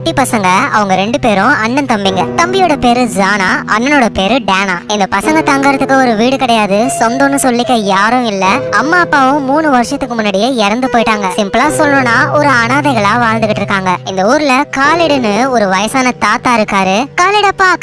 குட்டி பசங்க அவங்க ரெண்டு பேரும் அண்ணன் தம்பிங்க. தம்பியோட பேரு ஜானா, அண்ணனோட பேரு டேனா. இந்த பசங்க தங்கறதுக்கு ஒரு வீடு கிடையாது, சொந்தம்னு சொல்லிக்க யாரும் இல்ல. அம்மா அப்பாவும் 3 வருஷத்துக்கு முன்னாடியே இறந்து போயிட்டாங்க. சிம்பிளா சொல்லணும்னா ஒரு அனாதைகளா வாழ்ந்துகிட்டு இருக்காங்க. இந்த ஊர்ல காலிடுன்னு ஒரு வயசான தாத்தா இருக்காரு.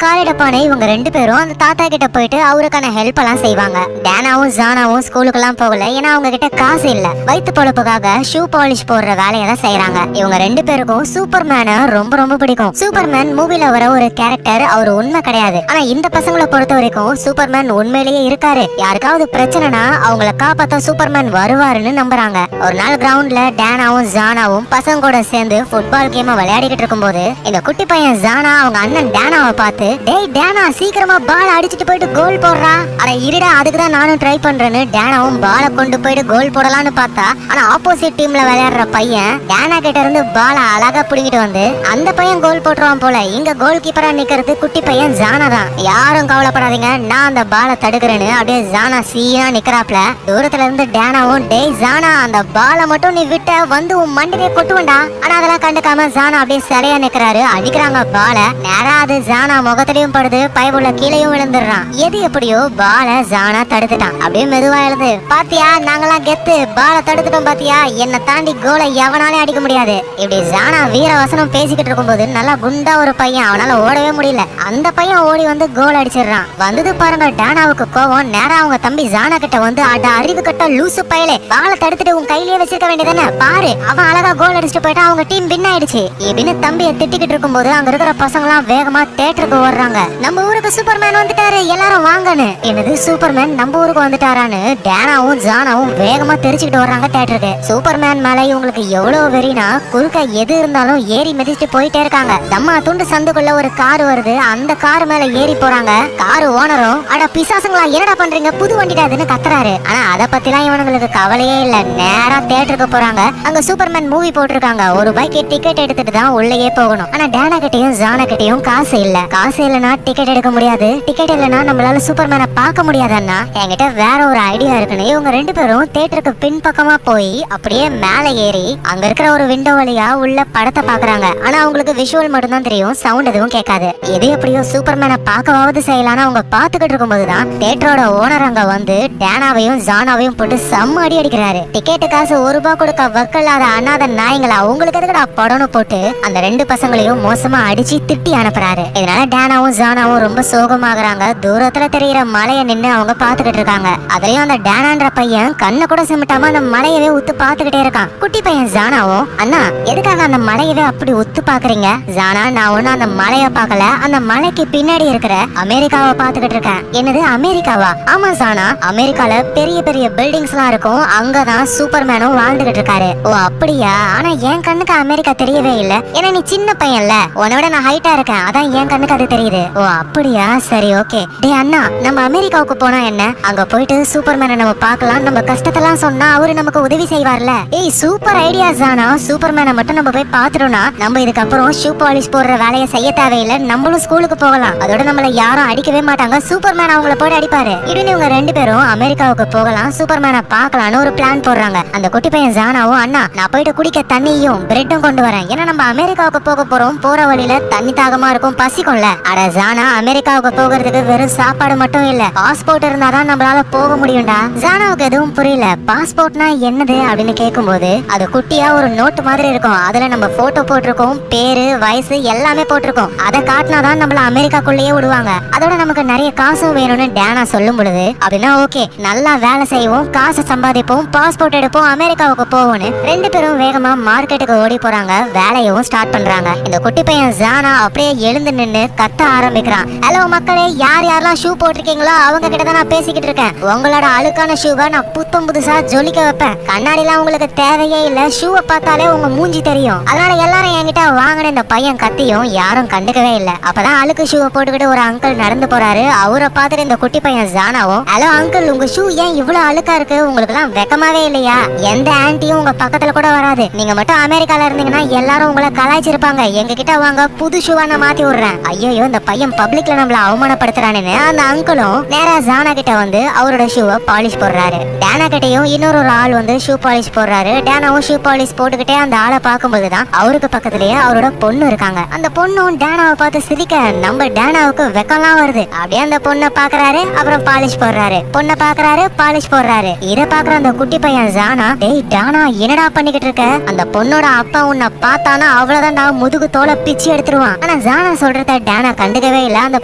காலிடப்பான்னு இவங்க ரெண்டு பேரும் அந்த தாத்தா கிட்ட போயிட்டு அவருக்கான ஹெல்ப் எல்லாம் செய்வாங்க. டேனாவும் ஜானாவும் ஸ்கூலுக்கு எல்லாம் போகல, ஏன்னா அவங்க கிட்ட காசு இல்ல. வயிற்று பொழப்புக்காக ஷூ பாலிஷ் போடுற வேலையெல்லாம் செய்யறாங்க. இவங்க ரெண்டு பேருக்கும் சூப்பர்மேனை ரொம்ப பிடிக்கும். சூப்பர்மேன் மூவில வர ஒரு கேரக்டர், அவர் உண்மை கிடையாது. ஆனா இந்த பசங்களை பொறுத்த வரைக்கும் சூப்பர்மேன் உண்மையிலேயே இருக்காரு. யாருக்காவது பிரச்சனைனா அவங்கள காப்பாத்த சூப்பர்மேன் வருவாருன்னு நம்புறாங்க. ஒரு நாள் கிரவுண்ட்ல டேனாவும் ஜானாவும் பசங்க கூட சேர்ந்து ஃபுட்பால் கேம் விளையாடிக்கிட்டு இருக்கும்போது இந்த குட்டி பையன் ஜானா அவங்க அண்ணன் டேனாவை பார்த்து, டேய் டேனா, சீக்கிரமா பால் அடிச்சிட்டு போயிட்டு கோல் போடுறா. அட இருடா, அதுக்கு தான் நானும் ட்ரை பண்றேன்னு டேனாவும் பாலை கொண்டு போயிட்டு கோல் போடலான்னு பார்த்தா, ஆனா ஆப்போசிட் டீம்ல விளையாடுற பையன் டேனா கிட்ட இருந்து பாலை அழகா புடிங்கிட்டு வந்து அந்த பையன் கோல் போட்டுருவான் போல. இங்க கோல் கீப்பரா நிக்கிறது குட்டி பையன் ஜானா தான். யாரும் கவலைப்படாதீங்க, நான் அந்த பாலை தடுக்கிறேன்னு அப்படியே ஜானா சீனா நிக்கிறாப்ல. தூரத்துல இருந்து டேனாவும், டேய் ஜானா, அந்த பாலை மட்டும் நீ விட்ட வந்து உன் மண்டிலே கொட்டுவண்டா. ஆனா அதெல்லாம் கண்டுக்காம ஜானா அப்படியே சரியா நிக்கிறாரு. அடிக்கிறாங்க பாலை. நேரா அது ஜானா முகத்திலையும் படுது, பைப்புள்ள கீழையும் விழுந்துடுறான். எது எப்படியோ பாலை ஜானா தடுத்துட்டான். அப்படியே மெதுவா எழுது, பாத்தியா நாங்கெல்லாம் கெத்து, பாலை தடுத்துட்டோம் பாத்தியா, என்னை தாண்டி கோலை எவனாலே அடிக்க முடியாது. இப்படி ஜானா வீர வசனம் பேசிக்கிட்டு இருக்கும்போது நல்லா குண்டா ஒரு பையன், அவனால ஓடவே முடியல. அந்த பையன் ஓடி வந்து கோல் அடிச்சிடறான். வந்தது பாருங்க டேனாவுக்கு கோவம். நேரா அவங்க தம்பி ஜானா கிட்ட வந்து, அட அறிவு கட்ட லூசு பயலே, பாலை தடுத்துட்டு உன் கையிலேயே வச்சிருக்க வேண்டியதானே, பாரு அவன் அழகா கோல் அடிச்சுட்டு போயிட்டா, அவங்க டீம் வின் ஆயிடுச்சு இப்படின்னு தம்பியை திட்டிக்கிட்டு இருக்கும்போது அங்க இருக்கிற பசங்க எல்லாம் வேகமா தியேட்டருக்கு ஓடுறாங்க. நம்ம ஊருக்கு சூப்பர்மேன் வந்துட்டாரு, எல்லாரும் வாங்கன்னு. என்னது சூப்பர்மேன் நம்ம ஊருக்கு வந்துட்டாரான்னு டேனாவும் ஜானாவும் வேகமா தெரிச்சுக்கிட்டு வர்றாங்க தியேட்டருக்கு. சூப்பர்மேன் மேல இவங்களுக்கு எவ்வளவு வெறினா, குறுக்க எது இருந்தாலும் ஏறி மிதிச்சுட்டு போயிட்டே இருக்காங்க. தம்மா துண்டு சந்துக்குள்ள ஒரு கார் வருது, அந்த கார் மேல ஏறி போறாங்க. கார் ஓனரும், அட பிசாசுங்களா என்னடா பண்றீங்க, புது வண்டிடாதுன்னு கத்துறாரு. ஆனா அத பத்திலாம் இவனுங்களுக்கு கவலையே இல்ல. நேரா தியேட்டருக்கு போறாங்க. அங்க சூப்பர்மேன் மூவி போட்டிருக்காங்க. ஒரு பைக்கு டிக்கெட் எடுத்துட்டு தான் உள்ளேயே போகணும். ஆனா டேனா கிட்டையும் ஜானா கிட்டையும் காசு இல்ல. காசு இல்லனா டிக்கெட் எடுக்க முடியாது. டிக்கெட் இல்லனா நம்மளால சூப்பர்மேனை பார்க்க முடியாதுன்னா என்கிட்ட வேற ஒரு ஐடியா இருக்குன்னு இவங்க ரெண்டு பேரும் தியேட்டருக்கு பின் பக்கமா போய் அப்படியே மேல ஏறி அங்க இருக்கிற ஒரு விண்டோ வழியா உள்ள படத்தை பாக்குறாங்க. ஆனா அவங்களுக்கு விஷுவல் மட்டும் தான் தெரியும், சவுண்ட் எதுவும் கேட்காது. எது எப்படியோ சூப்பர்மேனை பார்க்கவாவது செய்யலான்னு அவங்க பாத்துக்கிட்டு இருக்கும்போது தான் தியேட்டரோட ஓனர் அங்க வந்து டேனாவையும் ஜானாவையும் போட்டு செம்ம அடி அடிக்கிறாரு. டிக்கெட்டு காசு ₹1 கொடுக்க வக்கல்லாத அனாத நாய்ங்களா, உங்களுக்கு எதுக்கடா படம்னு போட்டு அந்த ரெண்டு பசங்களையும் மோசமா அடிச்சு திட்டி அனுப்புறாரு. இதனால டேனாவும் ஜானாவும் ரொம்ப சோகமாகறாங்க. தூரத்துல தெரியிற மலையை நின்னு அவங்க பாத்துக்கிட்டு இருக்காங்க. அதுலயும் அந்த டேனான்ற பையன் கண்ணை கூட சிமிட்டாம அந்த மலையவே உத்து பாத்துக்கிட்டே இருக்கான். குட்டி பையன் ஜானாவும், அண்ணா எதுக்காக அந்த மலையவே அப்படி உத்து பாக்குறீங்க? ஜானா, நான் ஒண்ணு அந்த மலைய பாக்கல, அந்த மலைக்கு பின்னாடி இருக்கிற அமெரிக்காவை பாத்துக்கிட்டு இருக்கேன். என்னது அமெரிக்காவா? ஆமா ஜானா, அமெரிக்கால பெரிய பெரிய பில்டிங்ஸ் எல்லாம் இருக்கும், அங்கதான் சூப்பர்மேனும் வாழ்ந்துகிட்டு இருக்காரு. ஓ அப்படியா? ஆனா என் கண்ணுக்கு அமெரிக்கா தெரியவே இல்ல, ஏன்னா நீ சின்ன பையன்ல, உன்னோட நான் ஹைட்டா இருக்கேன், அதான் என் கண்ணுக்கு அது தெரியுது. ஓ அப்படியா, சரி ஓகே. டே அண்ணா, நம்ம அமெரிக்காவுக்கு போனா என்ன? அங்க போயிட்டு சூப்பர்மேனை நம்ம பார்க்கலாம், நம்ம கஷ்டத்தெல்லாம் சொன்னா அவரு நமக்கு உதவி செய்வார்ல. ஏய் சூப்பர் ஐடியா ஜானா, சூப்பர்மேனை மட்டும் நம்ம போய் பாத்துட்டோம்னா நம்ம இதுக்கப்புறம் ஷூ பாலிஷ் போடுற வேலையை செய்ய தேவையில்லை, நம்மளும் ஸ்கூலுக்கு போகலாம், அதோட நம்மள யாரும் அடிக்கவே மாட்டாங்க, சூப்பர்மேன் அவங்கள போட்டு அடிப்பாரு. இடுன்னு இவங்க ரெண்டு பேரும் அமெரிக்காவுக்கு போகலாம், சூப்பர்மேனை பார்க்கலாம்னு ஒரு பிளான் போடுறாங்க. அந்த குட்டி பையன் ஜானாவும், அண்ணா நான் போயிட்டு குடிக்க தண்ணியும் பிரெட்டும் கொண்டு வரேன், ஏன்னா நம்ம அமெரிக்காவுக்கு போக போறோம், போற வழியில தண்ணி தாகமா இருக்கும், பசிக்கும்ல. அட ஜானா, அமெரிக்காவுக்கு போகிறதுக்கு வெறும் சாப்பாடு மட்டும் இல்ல, பாஸ்போர்ட் இருந்தாதான் நம்மளால போக முடியும்டா. ஜானாவுக்கு எதுவும் புரியல. பாஸ்போர்ட்னா என்னது அப்படின்னு கேட்கும்போது அது குட்டியா ஒரு நோட்டு மாதிரி இருக்கும், அதுல நம்ம போட்டோ போட்டிருக்கோம், பேரு வயசு எல்லாமே போட்டிருக்கோம், அதை காட்டினாதான் நம்மள அமெரிக்காக்குள்ளேயே விடுவாங்க, அதோட நமக்கு நிறைய காசும் வேணும்னு டேனா சொல்லும் பொழுது, அப்படின்னா ஓகே நல்லா வேலை செய்வோம், காசு சம்பாதிப்போம், பாஸ்போர்ட் எடுப்போம், அமெரிக்காவுக்கு போவோம்னு ரெண்டு பேரும் வேகமா மார்க்கெட்டுக்கு ஓடி போறாங்க. வேலையும் ஸ்டார்ட் பண்றாங்க. இந்த குட்டி பையன் ஜானா அப்படியே எழுந்து நின்னு கத்த ஆரம்பிக்கிறான். ஹலோ மக்களே, யார் யாரெல்லாம் ஷூ போட்டிருக்கீங்களோ அவங்க கிட்ட தான் நான் பேசிக்கிட்டு இருக்கேன். உங்களோட அழுக்கான ஷூவை நான் புத்தம் புதுசா ஜொலிக்க வைப்பேன். கண்ணாடி எல்லாம் உங்களுக்கு தேவையே இல்ல, ஷூவை பார்த்தாலே உங்க மூஞ்சி தெரியும், அதனால எல்லாரும் என்கிட்ட வாங்கின இந்த பையன் கத்தியும் யாரும் கண்டுக்கவே இல்ல. அப்பதான் அழுக்கு ஷூவை போட்டுக்கிட்டு ஒரு அங்கிள் நடந்து போறாரு. அவரை பார்த்துட்டு இந்த குட்டி பையன் ஜானாவும், ஹலோ அங்கிள், உங்க ஷூ ஏன் இவ்வளவு அழுக்கா இருக்கு, உங்களுக்கு எல்லாம் வெக்கமாவே இல்லையா? எந்த ஆன்ட்டியும் உங்க பக்கத்துல கூட வராது, நீங்க மட்டும் அமெரிக்கால இருந்தீங்கன்னா எல்லாரும் உங்களை கலாய்ச்சிருப்பாங்க, எங்க கிட்ட வாங்க, புது ஷூவா நான் மாத்தி விடுறேன். ஐயோ இந்த பையன் பப்ளிக்ல நம்மள அவமானப்படுத்துறானு அந்த அங்கிளும் நேரா ஜானா கிட்ட வந்து அவரோட ஷூவை பாலிஷ் போடுறாரு. டேனா கிட்டையும் இன்னொரு ஆள் வந்து ஷூ பாலிஷ் போடுறாரு. டேனாவும் ஷூ பாலிஷ் போட்டுக்கிட்டே அந்த ஆளை பார்க்கும்போதுதான் அவருக்கு பக்கத்துலயே அவரோட பொண்ணு இருக்காங்க. அந்த பொண்ணும் டேனாவை பார்த்து சிரிக்க நம்ம டேனாவுக்கு வெக்கம்லாம் வருது. அப்படியே அந்த பொண்ணை பாக்குறாரு, அப்புறம் பாலிஷ் போடுறாரு. பொண்ணை பாக்குறாரு, பாலிஷ் போடுறாரு. இத பாக்குற அந்த குட்டி பையன் ஜானா, டேய் டானா என்னடா பண்ணிக்கிட்டு இருக்க? அந்த பொண்ணோட அப்பா உன்னை பார்த்தானா அவ்வளவுதான் நான் முதுகு தோலை பிச்சு எடுத்துருவான். ஆனா ஜானா சொல்றத டேனா கண்டுக்கவே இல்ல. அந்த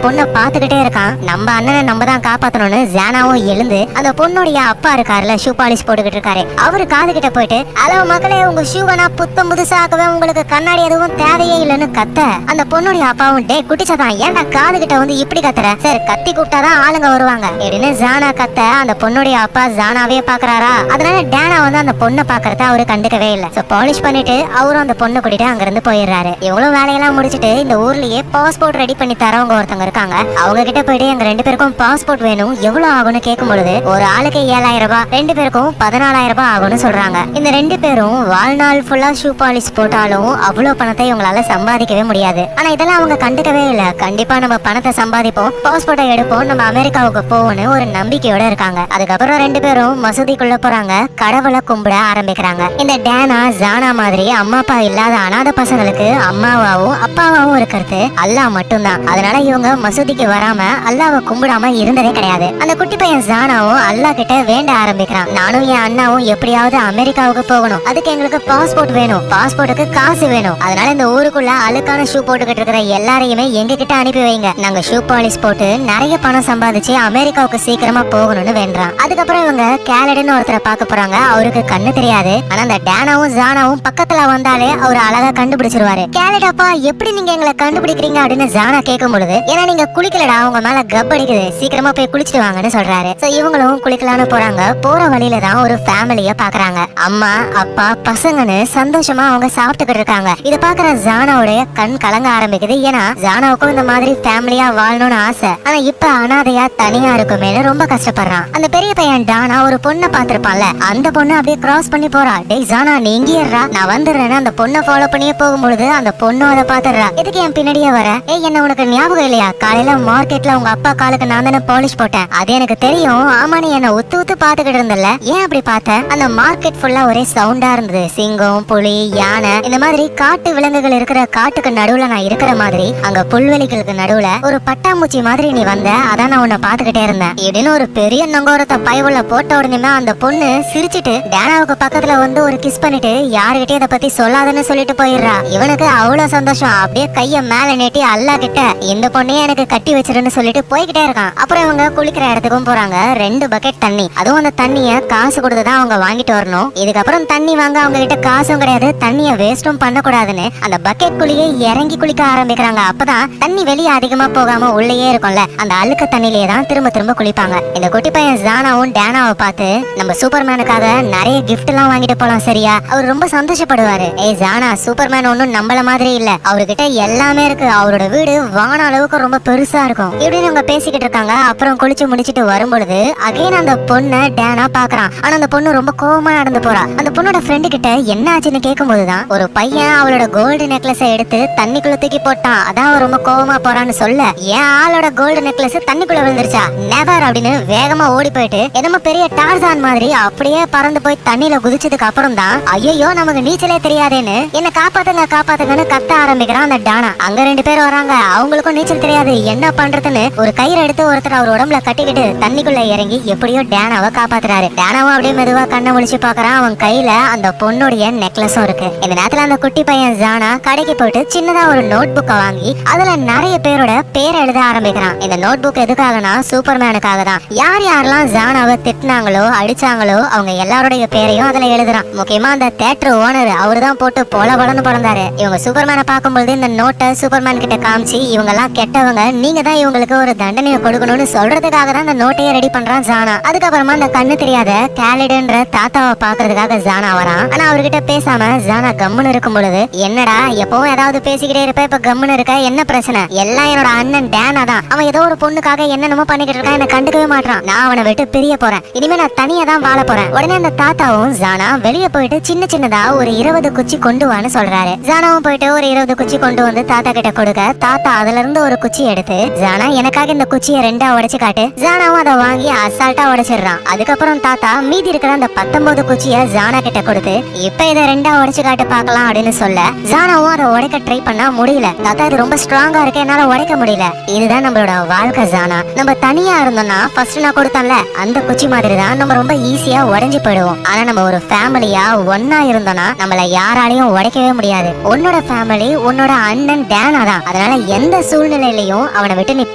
பொண்ணை பாத்துக்கிட்டே இருக்கான். நம்ம அண்ணனை நம்ம தான் காப்பாத்தணும்னு ஜானாவும் எழுந்து அந்த பொண்ணுடைய அப்பா இருக்காருல, ஷூ பாலிஷ் போட்டுக்கிட்டு இருக்காரு, அவரு காது கிட்ட போயிட்டு, ஹலோ மக்களே, உங்க ஷூவை நான் புத்தம் புதுசாக்கவே உங்களுக்கு கண்ணாடி எதுவும் தேவையே இல்லைன்னு கத்த, அந்த பொண்ணுடைய அப்பாவும், டே குட்டிச்சதான் ஏன்டா காது கிட்ட வந்து இப்படி கத்துற? சரி கத்தி கூப்பிட்டாதான் ஆளுங்க வருவாங்க அப்படின்னு ஜானா கத்த, அந்த பொண்ணுடைய அப்பா ஜானாவே பாக்குறாரா. அதனால டேனா வந்து அந்த பொண்ணை பாக்குறத அவரு கண்டுக்கவே இல்ல. பாலிஷ் பண்ணிட்டு அவரும் அந்த பொண்ணை கூட்டிட்டு அங்க இருந்து போயிடுறாரு. இவ்வளவு வேலையெல்லாம் முடிச்சிட்டு இந்த ஊர்லயே பாஸ்போர்ட் ரெடி பண்ணி தரவங்க ஒருத்தவங்க இருக்காங்க. அவங்க கிட்ட போயிட்டு எங்க 2 பேருக்கும் பாஸ்போர்ட் வேணும், எவ்வளவு ஆகும்னு கேட்கும் பொழுது ஒரு ஆளுக்கு 7000 ரூபாய், 2 பேருக்கும் 14000 ரூபாய் ஆகும்னு சொல்றாங்க. இந்த 2 பேரும் வாழ்நாள் ஃபுல்லா ஷூ பாலிஷ் போட்டாலும் அவ்வளவு பணத்தை இவங்களால சம்பாதிக்கவே முடியாது. ஆனா இதெல்லாம் அவங்க கண்டுக்கவே இல்ல. கண்டிப்பா நம்ம பணத்தை சம்பாதிப்போம், பாஸ்போர்ட்டை எடுப்போம், நம்ம அமெரிக்காவுக்கு போவோம்னு ஒரு நம்பிக்கையோட இருக்காங்க. அதுக்கப்புறம் 2 பேரும் மசூதிக்குள்ள போறாங்க, கடவுளை கும்பிட ஆரம்பிக்கிறாங்க. இந்த டேனா ஜானா மாதிரி அம்மா அப்பா இல்லாத அனாதை பசங்களுக்கு அம்மாவாவும் அப்பாவாவும் இருக்கிறது அல்லாஹ் மட்டும்தான். அதனால இவங்க மசூதிக்கு வராம அல்லாஹ்வை கும்பிடாம இருந்ததே கிடையாது. அந்த குட்டி பையன் ஜானாவும் அல்லாஹ் கிட்ட வேண்ட ஆரம்பிக்கிறான். நானும் என் அண்ணாவும் எப்படியாவது அமெரிக்காவுக்கு போகணும், அதுக்கு எங்களுக்கு பாஸ்போர்ட் வேணும், பாஸ்போர்ட்டுக்கு காசு வேணும். அதனால இந்த ஊருக்குள்ள அழுக்கான ஷூ போட்டுக்கிட்டு இருக்கிற எல்லாரையுமே எங்க கிட்ட அனுப்பி வைங்க, நாங்க ஷூ பாலிஷ் போட்டு நிறைய பணம் சம்பாதிச்சு அமெரிக்காவுக்கு சீக்கிரமா போகணும்னு வேண்டான். அதுக்கப்புறம் இவங்க கேலடுன்னு ஒருத்தரை பார்க்க போறாங்க. அவருக்கு கண்ணு தெரியாது. ஆனா அந்த டேனாவும் ஜானாவும் பக்கத்துல வந்தாலே அவர் அழகா கண்டுபிடிச்சிருவாரு. கேலடாப்பா எப்படி நீங்க எங்களை கண்டுபிடிக்கிறீங்க அப்படின்னு ஜானா கேட்கும் பொழுது, ஏன்னா நீங்க குளிக்கலடா, அவங்க மேல கப் அடிக்குது, சீக்கிரமா போய் குளிச்சுட்டு வாங்கன்னு சொல்றாரு. இவங்களும் குளிக்கலான்னு போறாங்க. போற வழியில தான் ஒரு ஃபேமிலிய பாக்குறாங்க. அம்மா அப்பா பசங்கன்னு சந்தோஷமா அவங்க சாப்பிட்டுக்கிட்டு இருக்காங்க. இத பாக்குற ஜானாவுடைய கண் கலங்க ஆரம்பிக்குது. ஏன்னா ஜானாவுக்கும் இந்த மாதிரி ஃபேமிலியா வாழணும்னு ஆசை. ஆனா இப்ப அனாதையா தனியா இருக்குமே ரொம்ப கஷ்டப்படுறான். அந்த பெரிய பையன் டானா ஒரு பொண்ணை பாத்திருப்பான்ல, அந்த பொண்ணு அப்படியே கிராஸ் பண்ணி போறா. டேய் ஜானா நீ இங்கே இருடா, நான் வந்துடுறேன்னு அந்த பொண்ணை ஃபாலோ பண்ணியே போகும்பொழுது அந்த பொண்ணும் அதை பாத்துடுறா. எதுக்கு என் பின்னாடியே வர? ஏய் என்ன உனக்கு ஞாபகம் இல்லையா, காலையில மார்க்கெட்ல உங்க அப்பா காலுக்கு நான் தானே பாலிஷ் போட்டேன், அது எனக்கு தெரியும். ஆமா நீ என்ன உத்து உத்து பாத்துக்கிட்டு இருந்தல, ஏன் அப்படி பார்த்த? அந்த மார்க்கெட் ஃபுல்லா ஒரே சவுண்டா இருந்தது. சிங்கம், புலி, யானை, இந்த மாதிரி காட்டு விலங்குகள் இருக்கிற காட்டுக்கு நடுவுல நான் இருக்கிற மாதிரி அங்க புல்வெளிகளுக்கு நடுவுல ஒரு பட்டாம்பூச்சி மாதிரி நீ வந்த, அதான் நான் உன்னை பாத்துக்கிட்டே இருந்தேன் இப்படின்னு ஒரு பெரிய நங்கோரத்தை பயவுள்ள போட்ட உடனே அந்த பொண்ணு சிரிச்சிட்டு டேனாவுக்கு பக்கத்துல வந்து ஒரு கிஸ் பண்ணிட்டு யாருகிட்டயும் இதை பத்தி சொல்லாதன்னு சொல்லிட்டு போயிடுறா. இவனுக்கு அவ்வளவு சந்தோஷம். அப்படியே கைய மேல நீட்டி அல்லாஹ் கிட்ட இந்த பொண்ணையே எனக்கு கட்டி வச்சிருன்னு சொல்லிட்டு போய்கிட்டே இருக்கான். அப்புறம் இவங்க குளிக்கிற இடத்துக்கும் போறாங்க. 2 பக்கெட் தண்ணி, அதுவும் அந்த தண்ணிய காசு கொடுத்துதான் அவங்க வாங்கிட்டு வரணும். இதுக்கப்புறம் தண்ணி வாங்க அவங்க கிட்ட காசும் கிடையாது, தண்ணிய வேஸ்டும் பண்ணக்கூடாதுன்னு அந்த பக்கெட் குழியே இறங்கி குளிக்க ஆரம்பிக்கிறாங்க. அப்பதான் தண்ணி வெளியே அதிகமா போகாம உள்ளேயே இருக்கும்ல, அந்த அழுக்க தண்ணிலேயே தான் திரும்ப திரும்ப குளிப்பாங்க. இந்த குட்டி பையன் ஜானாவும் டேனாவை பார்த்து, நம்ம சூப்பர்மேனுக்காக நிறைய கிஃப்ட் எல்லாம் வாங்கிட்டு போலாம் சரியா, அவர் ரொம்ப சந்தோஷப்படுவாரு. ஏய் ஜானா, சூப்பர்மேன் ஒன்னும் நம்மள மாதிரி இல்ல, அவர்கிட்ட எல்லாமே இருக்கு, அவரோட வீடு வான அளவுக்கு ரொம்ப பெருசா இருக்கும் இப்படின்னு அவங்க பேசிக்கிட்டு இருக்காங்க. அப்புறம் குளிச்சு முடிச்சிட்டு வரும்பொழுது அகைன் அந்த பொண்ணை டேனா பாக்குறான். ஆனா அந்த பொண்ணு ரொம்ப கோவமா நடந்து போறா. அந்த பொண்ணோட ஃப்ரெண்டு கிட்ட என்ன ஆச்சுன்னு கேட்கும் போதுதான் ஒரு பையன் அவளோட கோல்டு நெக்லஸ எடுத்து தண்ணிக்குள்ள தூக்கி போட்டான், அதான் அவ ரொம்ப கோவமா போறான்னு சொல்ல, என் ஆளோட கோல்டு நெக்லஸ் தண்ணிக்குள்ள விழுந்துருச்சா, நெவர் அப்படின்னு வேகமா ஓடி போயிட்டு என்னமோ பெரிய டார்சான் மாதிரி அப்படியே பறந்து போய் தண்ணியில குதிச்சதுக்கு அப்புறம் தான், ஐயோ நமக்கு நீச்சலே தெரியாதேன்னு என்ன காப்பாத்துங்க காப்பாத்துங்கன்னு கத்த ஆரம்பிக்கிறான் அந்த டானா. அங்க 2 பேர் வராங்க, அவங்களுக்கும் நீச்சல் தெரியாது, என்ன பண்றதுன்னு ஒரு கயிறு எடுத்து ஒருத்தர் அவர் உடம்புல கட்டிக்கிட்டு தண்ணிக்குள்ள இறங்கி எப்படியோ டேனாவை காப்பாத்துறாரு. டேனாவும் அப்படியே மெதுவா கண்ணை முழிச்சு பாக்குறான். அவன் கையில அந்த பொண்ணுடைய நெக்லஸும் இருக்கு. இந்த நேரத்துல அந்த குட்டி பையன் ஜானா கடைக்கு போயிட்டு சின்னதா ஒரு நோட் புக்கை வாங்கி அதுல நிறைய பேரோட பேரை எழுத ஆரம்பிக்கிறான். இந்த நோட் புக் எதுக்காகனா சூப்பர்மேனுக்காக தான். யார் யாரெல்லாம் ஜானாவை திட்டினாங்களோ அடிச்சாங்களோ அவங்க எல்லாருடைய பேரையும் அதுல எழுதுறான். முக்கியமா அந்த தியேட்டர் ஓனர் அவரு தான் போட்டு பொல பொலன்னு பிறந்தாரு. இவங்க சூப்பர்மேனை பார்க்கும்போது இந்த நோட்டை சூப்பர்மேன் கிட்ட காமிச்சு, இவங்க எல்லாம் கெட்டவங்க, நீங்க தான் இவங்களுக்கு ஒரு தண்டனையை கொடுக்கணும்னு சொல்றதுக்காக தான் அந்த நோட்டையே ரெடி பண்றான் ஜானா. அதுக்கப்புறமா அந்த கண்ணு தெரியாத கேலிடுன்ற தாத்தாவை பாக்குறதுக்காக ஜானா வரான். ஆனா அவர்கிட்ட பேசாம ஜானா கம்முன்னு இருக்கும் பொழுது, என்னடா எப்பவும் ஏதாவது பேசிக்கிட்டே இருப்ப, இப்ப கம்முன்னு இருக்க, என்ன பிரச்சனை? எல்லாம் என்னோட அண்ணன் டேனா தான், அவன் ஏதோ ஒரு பொண்ணுக்காக என்னென்னமோ பண்ணிக்கிட்டு இருக்கான், என்ன கண்டுக்கவே மாட்டான், நான் அவனை விட்டு பிரிய போறேன், இனிமே நான் தனியா தான் வாழ போறேன். உடனே அந்த தாத்தாவும் ஜானா வெளியே போயிட்டு சின்ன சின்னதா ஒரு 20 குச்சி கொண்டு வான்னு சொல்றாரு. ஜானாவும் போயிட்டு ஒரு 20 குச்சி கொண்டு வந்து தாத்தா கிட்ட கொடுக்க, தாத்தா அதுல இருந்து ஒரு குச்சி எடுத்து, ஜானா எனக்காக இந்த குச்சியை 2ஆ உடைச்சு காட்டு. ஜானாவும் அதை வாங்கி அசால்ட்டா உடைச்சிடுறான். அதுக்கப்புறம் தாத்தா மீதி இருக்கிற அந்த 19 குச்சிய ஜானா கிட்ட கொடுத்து, இப்ப இதை 2ஆ உடைச்சு காட்டு பாக்கலாம் அப்படின்னு சொல்ல, ஜானாவும் அதை உடைக்க ட்ரை பண்ணா முடியல. தாத்தா இது ரொம்ப ஸ்ட்ராங்கா இருக்கு, என்னால உடைக்க முடியல. இதுதான் நம்மளோட வாழ்க்கை ஜானா. நம்ம தனியா இருந்தோம்னா ஃபர்ஸ்ட் நான் கொடுத்தேன்ல அந்த குச்சி மாதிரி தான் நம்ம ரொம்ப ஈஸியா உடைஞ்சு போயிடுவோம். ஆனா நம்ம ஒரு ஃபேமிலியா ஒன்னா இருந்தோம்னா நம்மள யாராலையும் உடைக்கவே முடியாது. உன்னோட ஃபேமிலி உன்னோட அண்ணன் டேனா தான். அதனால எந்த சூழ்நிலையிலையும் அவனை விட்டு நீ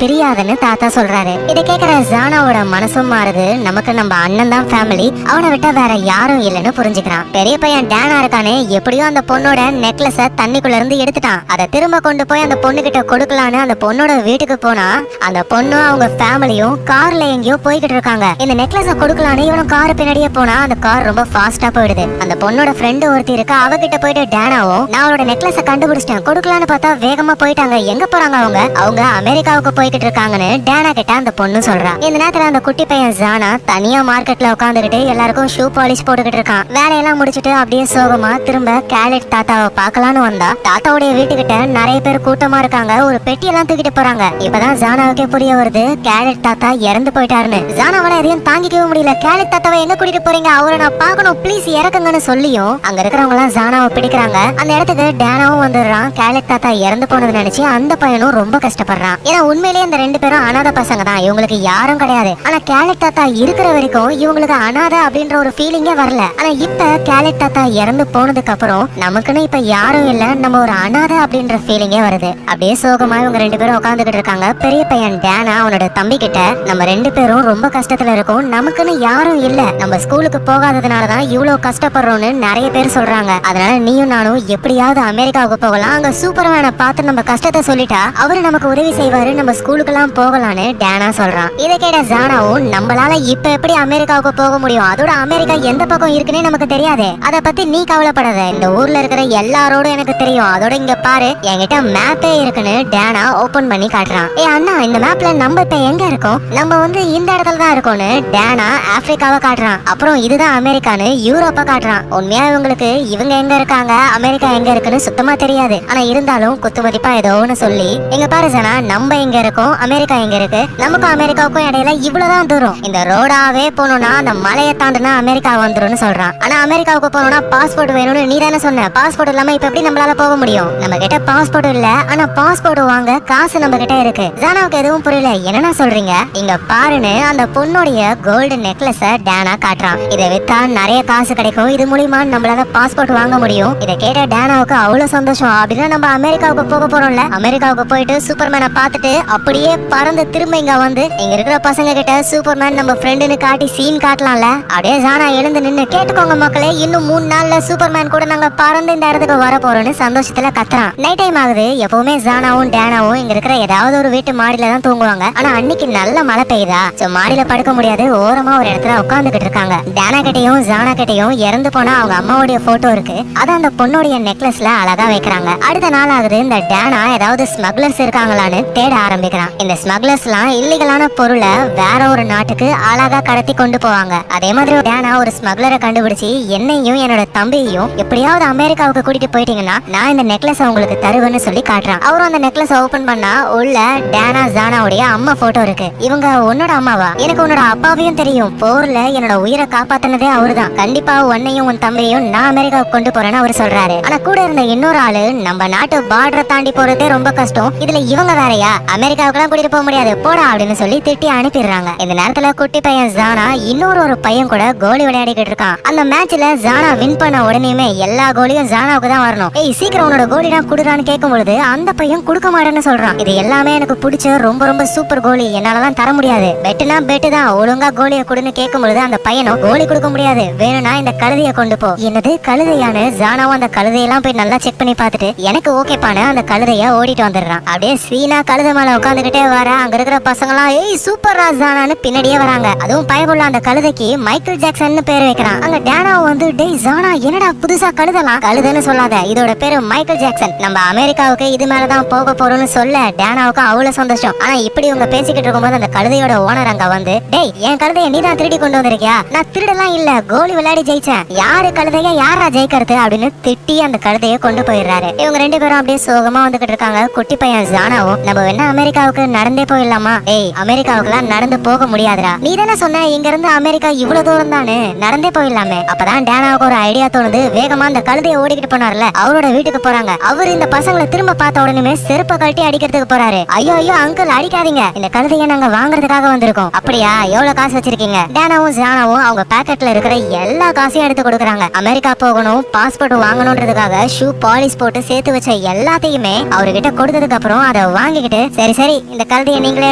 பிரியாதுன்னு தாத்தா சொல்றாரு. இதை கேட்கிற ஜானாவோட மனசும் மாறுது. நமக்கு நம்ம அண்ணன் தான் ஃபேமிலி, அவனை விட்டா வேற யாரும் இல்லைன்னு புரிஞ்சுக்கிறான். பெரிய பையன் டேனா இருக்கானே, எப்படியோ அந்த பொண்ணோட நெக்லஸ தண்ணிக்குள்ள இருந்து எடுத்துட்டான். அதை திரும்ப கொண்டு போய் அந்த பொண்ணு கிட்ட கொடுக்கலான்னு அந்த பொண்ணோட வீட்டுக்கு போனா அந்த பொண்ணும் அவங்க ஃபேமிலியும் கார்ல எங்கேயோ போய்கிட்டு இருக்காங்க. இந்த நெக்லஸ கொடுக்கலான்னு இவனும் கார் பின்னாடியே போனா அந்த கார் ரொம்ப ஃபாஸ்டா போயிடுது. அந்த பொண்ணோட ஃப்ரெண்டு ஒருத்தி இருக்கா, அவகிட்ட போயிட்டு டேனாவும் நான் அவளோட நெக்லஸ கண்டுபிடிச்சிட்டேன் கொடுக்கலான்னு பார்த்தா வேகமா போயிட்டாங்க. எங்க போறாங்க அவங்க அமெரிக்காவுக்கு போய்கிட்டு இருக்காங்கன்னு டேனா கிட்ட அந்த பொண்ணு சொல்றா. இந்த நேரத்துல அந்த குட்டி பையன் ஜானா தனியா மார்க்கெட்ல உட்காந்துக்கிட்டு எல்லாருக்கும் ஷூ பாலிஷ் போட்டுக்கிட்டு இருக்கான். வேலையெல்லாம் முடிச்சிட்டு அப்படியே சோகமா திரும்ப கேலட் தாத்தாவை பார்க்கலான்னு வந்தா தாத்தாவுடைய வீட்டுக்கிட்ட நிறைய பேர் கூட்டமா இருக்காங்க. ஒரு பெட்டியெல்லாம் தூக்கிட்டு போறாங்க. இப்பதான் ஜானாவுக்கே புரிய வருது கேலட் தாத்தா இறந்து போயிட்டாருன்னு. ஜானாவால எதையும் தாங்கிக்கவே முடியல. கேலட் தாத்தாவை எங்க கூட்டிட்டு போறீங்க, அவரை நான் பார்க்கணும், ப்ளீஸ் இறக்குங்கன்னு சொல்லியும் அங்க இருக்கிறவங்க எல்லாம் ஜானாவை பிடிக்கிறாங்க. அந்த இடத்துக்கு டேனாவும் வந்துடுறான். கேலட் தாத்தா இறந்து போனது நினைச்சு அந்த பையனும் ரொம்ப கஷ்டப்படுறான். ஏன்னா உண்மையிலேயே இந்த ரெண்டு பேரும் அனாத பசங்க தான், இவங்களுக்கு யாரும் கிடையாது. ஆனா கேலட் தாத்தா இருக்கிற வரைக்கும் இவங்களுக்கு அனாதை அப்படின்ற ஒரு ஃபீலிங்கே வரல. ஆனா இப்ப கேலட் தாத்தா இறந்து போனதுக்கு அப்புறம் நமக்குன்னு இப்ப யாரும் இல்ல, நம்ம ஒரு அனாதை அப்படின்ற ஃபீலிங்கே வருது. அப்படியே சோகமா இவங்க ரெண்டு பேரும் உட்காந்துக்கிட்டு இருக்காங்க. பெரிய பையன் டேனா அவனோட தம்பி கிட்ட நம்ம ரெண்டு பேரும் ரொம்ப கஷ்டத்துல இருக்கோம், நமக்குன்னு யாரும் இல்ல, நம்ம ஸ்கூலுக்கு போகாததுனாலதான் இவ்வளவு கஷ்டப்படுறோம்னு நிறைய பேர் சொல்றாங்க. அதனால நீயும் நானும் எப்படியாவது அமெரிக்காவுக்கு போகலாம், அங்க சூப்பர்மேனை பார்த்து நம்ம கஷ்டத்தை சொல்லிட்டா அவரு நமக்கு உதவி செய்வாரு, நம்ம ஸ்கூலுக்கெல்லாம் போகலான்னு டேனா சொல்றான். இதை கேட்ட ஜானாவும் நம்மளால இப்ப எப்படி அமெரிக்காவுக்கு போக முடியும், அதோட அமெரிக்கா எந்த பக்கம் இருக்குன்னு நமக்கு தெரியாது, அத பத்தி நீ கவலைப்படாத, இந்த ஊர்ல இருக்கிற எல்லாரோடும் எனக்கு தெரியும், அதோட இங்க பாரு என்கிட்ட மேப்பே இருக்குன்னு டேனா ஓபன் பண்ணி காட்டுறான். ஏ அண்ணா, இந்த மேப்ல நம்ம இப்ப எங்க இருக்கோம், நம்ம வந்து இந்த இடத்துல தான் இருக்கோம்னு டேனா ஆப்பிரிக்காவை காட்டுறான். அப்புறம் இதுதான் அமெரிக்கான்னு யூரோப்பா காட்டுறான். உண்மையா இவங்களுக்கு இவங்க எங்க இருக்காங்க அமெரிக்கா எங்க இருக்குன்னு சுத்தமா தெரியாது. ஆனா இருந்தாலும் குத்து மதிப்பா ஏதோ ஒண்ணு சொல்லி எங்க பாரு ஜனா, நம்ம எங்க இருக்கோம் அமெரிக்கா எங்க இருக்கு, நமக்கும் அமெரிக்காவுக்கும் இடையில இவ்வளவுதான் தூரம், இந்த ரோடாவே போனோம்னா அந்த மலையை தாண்டினா அமெரிக்கா வந்துரும்னு சொல்றான். ஆனா அமெரிக்காவுக்கு போனோம்னா பாஸ்போர்ட் வேணும்னு நீ தானே சொன்ன, பாஸ்போர்ட் இல்லாம இப்ப எப்படி நம்மளால போக முடியும், நம்ம கிட்ட பாஸ்போர்ட் இல்ல, ஆனா பாஸ்போர்ட் வாங்க காசு நம்ம கிட்ட இருக்கு. ஜானாவுக்கு எதுவும் புரியல, என்னன்னா சொல்றீங்க, இங்க பாருன்னு அந்த பொண்ணுடைய கோல்டு நெக்லஸ டேனா காட்டுறான். இதை வித்தா நிறைய காசு கிடைக்கும், இது மூலியமா நம்மளால பாஸ்போர்ட் வாங்க முடியும். இதை கேட்ட டேனாவுக்கு அவ்வளவு சந்தோஷம். அப்படின்னா நம்ம அமெரிக்காவுக்கு போக போறோம்ல, அமெரிக்காவுக்கு போயிட்டு சூப்பர்மேனை பார்த்துட்டு அப்படியே பறந்து திரும்ப இங்க வந்து இங்க இருக்கிற பசங்க கிட்ட சூப்பர்மேன் நம்ம ஃப்ரெண்டுன்னு காட்டி சீன் காட்டலாம்ல. அப்படியே ஜானா எழுந்து நின்னு கேட்டுக்கோங்க மக்களே, இன்னும் 3 நாள்ல சூப்பர்மேன் கூட நாங்க பறந்து இந்த இடத்துக்கு வர போறோம்னு சந்தோஷத்துல கத்துறான். நைட் டைம் ஆகுது. எப்பவுமே ஜானாவும் டேனாவும் இங்க இருக்கிற ஏதாவது ஒரு வீட்டு மாடியில தான் தூங்குவாங்க. ஆனா அன்னைக்கு நல்ல மழை பெய்யுதா, சோ மாடியில படுக்க முடியாது, ஓரமா ஒரு இடத்துல உட்காந்துக்கிட்டு இருக்காங்க. டேனா கிட்டையும் ஜானா கிட்டையும் இறந்து போனா அவங்க அம்மாவுடைய போட்டோ இருக்கு, அதை அந்த பொண்ணுடைய நெக்லஸ்ல அழகா வைக்கிறாங்க. அடுத்த நாள் ஆகுது. இந்த டேனா ஏதாவது ஸ்மக்லர்ஸ் இருக்காங்களான்னு தேட ஆரம்பிக்கிறான். இந்த ஸ்மக்லர்ஸ்லாம் இல்லீகலான பொருளை வேற ஒரு நாட்டுக்கு அழகா கடத்தி கொண்டு போவாங்க. அதே மாதிரி டேனா ஒரு ஸ்மக்லரை கண்டுபிடிச்சு என்னையும் என்னோட தம்பியையும் எப்படியாவது அமெரிக்காவுக்கு கூட்டிட்டு போயிட்டீங்கன்னா நான் இந்த நெக்லஸ் உங்களுக்கு தருவேன்னு சொல்லி காட்டுறான். அவரும் அந்த நெக்லஸ் ஓபன் பண்ணா உள்ள டேனா ஜானாவுடைய அம்மா போட்டோ இருக்கு. இவங்க உன்னோட அம்மாவா, எனக்கு உன்னோட அப்பாவையும் தெரியும், போர்ல என்னோட உயிரை காப்பாத்தினதே அவருதான், கண்டிப்பா உன்னையும் உன் தம்பியையும் நான் அமெரிக்காவுக்கு கொண்டு போறேன்னு அவர் சொல்றாரு. ஆனா கூட இருந்த இன்னொரு ஆளு, நம்ம நாட்டு பார்டரை தாண்டி போறதே ரொம்ப கஷ்டம், இதுல இவங்க வேறையா, அமெரிக்காவுக்கு கூட்டிட்டு போக முடியாது போடா அப்படின்னு சொல்லி திட்டி அனுப்பிடுறாங்க. இந்த நேரத்துல குட்டி பையன் ஜானா இன்னொரு பையன் கூட கோலி விளையாடிக்கிட்டு இருக்கான். அந்த மேட்ச்ல ஜானா வின் பண்ண உடனேயுமே எல்லா கோலியும் ஜானாவுக்கு தான் வரணும். ஏய் சீக்கிரம் உன்னோட கோலி தான் குடுறான்னு கேட்கும் பொழுது அந்த பையன் கொடுக்க மாட்டேன்னு சொல்றான். இது எல்லாமே எனக்கு பிடிச்ச ரொம்ப ரொம்ப சூப்பர் கோலி, என்னாலதான் தர முடியாது, பெட்டுனா பெட்டு தான், ஒழுங்கா கோலியை கொடுன்னு கேட்கும் பொழுது அந்த பையனும் கோலி கொடுக்க முடியாது, வேணும்னா இந்த கழுதையை கொண்டு போ. என்னது கழுதையானு ஜானாவும் அந்த கழுதையெல்லாம் போய் நல்லா செக் பண்ணி பார்த்துட்டு எனக்கு ஓகேப்பான அந்த கழுதைய ஓடிட்டு வந்துடுறான். அப்படியே சீனா கழுதை மேல உட்காந்துக்கிட்டே வர அங்க இருக்கிற பசங்க எல்லாம் ஏய் சூப்பர் ராஜானான்னு பின்னாடியே வராங்க. அதுவும் பயமுள்ள அந்த கழுதைக்கு மைக்கேல் ஜாக்சன் பேர் வைக்கிறான். அங்க டேனா வந்து டேய் ஜானா என்னடா புதுசா கழுதலாம், கழுதைன்னு சொல்லாத, இதோட பேரு மைக்கேல் ஜாக்சன், நம்ம அமெரிக்காவுக்கு இது மேலதான் போக போறோம்னு சொல்ல டேனாவுக்கு அவ்வளவு சந்தோஷம். ஆனா இப்படி உங்க பேசிக்கிட்டு இருக்கும்போது அந்த கழுதையோட ஓனர் அங்க வந்து டேய் என் கழுதைய நீ தான் திருடி கொண்டு வந்திருக்கியா, நான் திருடலாம் இல்ல, கோலி விளையாடி ஜெயிச்சேன், யாரு கழுதைய யாரா ஜெயிக்கிறது அப்படின்னு திட்டி அந்த கழுதைய கொண்டு போயிடுறாரு. இவங்க ரெண்டு பேரும் அப்படியே சோகமா வந்துகிட்டு இருக்காங்க. குட்டி பையன் ஜானாவும் நம்ம வேணா அமெரிக்காவுக்கு நடந்தே போயிடலாமா, ஏய் அமெரிக்காவுக்குலாம் நடந்து போக முடியாதுடா, நீ தானே சொன்ன இங்க இருந்து அமெரிக்கா இவ்வளவு தூரம் தானே நடந்தே போயிடலாமே. அப்பதான் டேனாவுக்கு ஒரு ஐடியா தோணுது. வேகமா அந்த கழுதையை ஓடிக்கிட்டு போனார்ல அவரோட வீட்டுக்கு போறாங்க. அவர் இந்த பசங்களை திரும்ப பார்த்த உடனே செருப்ப கழட்டி அடிக்கிறதுக்கு போறாரு. ஐயோ ஐயோ அங்கிள் அடிக்காதீங்க, இந்த கழுதையை நாங்க வாங்குறதுக்காக வந்திருக்கோம். அப்படியா, எவ்வளவு காசு வச்சிருக்கீங்க? டேனாவும் ஜானாவும் அவங்க பாக்கெட்ல இருக்கிற எல்லா காசையும் எடுத்து கொடுக்குறாங்க. அமெரிக்கா போகணும், பாஸ்போர்ட் வாங்கணும்ன்றதுக்காக ஷூ பாலிஷ் போட்டு சேர்த்து வச்ச எல்லாத்தையுமே அவர்கிட்ட கொடுத்ததுக்கு அப்புறம் அதை வாங்கிக்கிட்டு, சரி சரி இந்த கழுதையை நீங்களே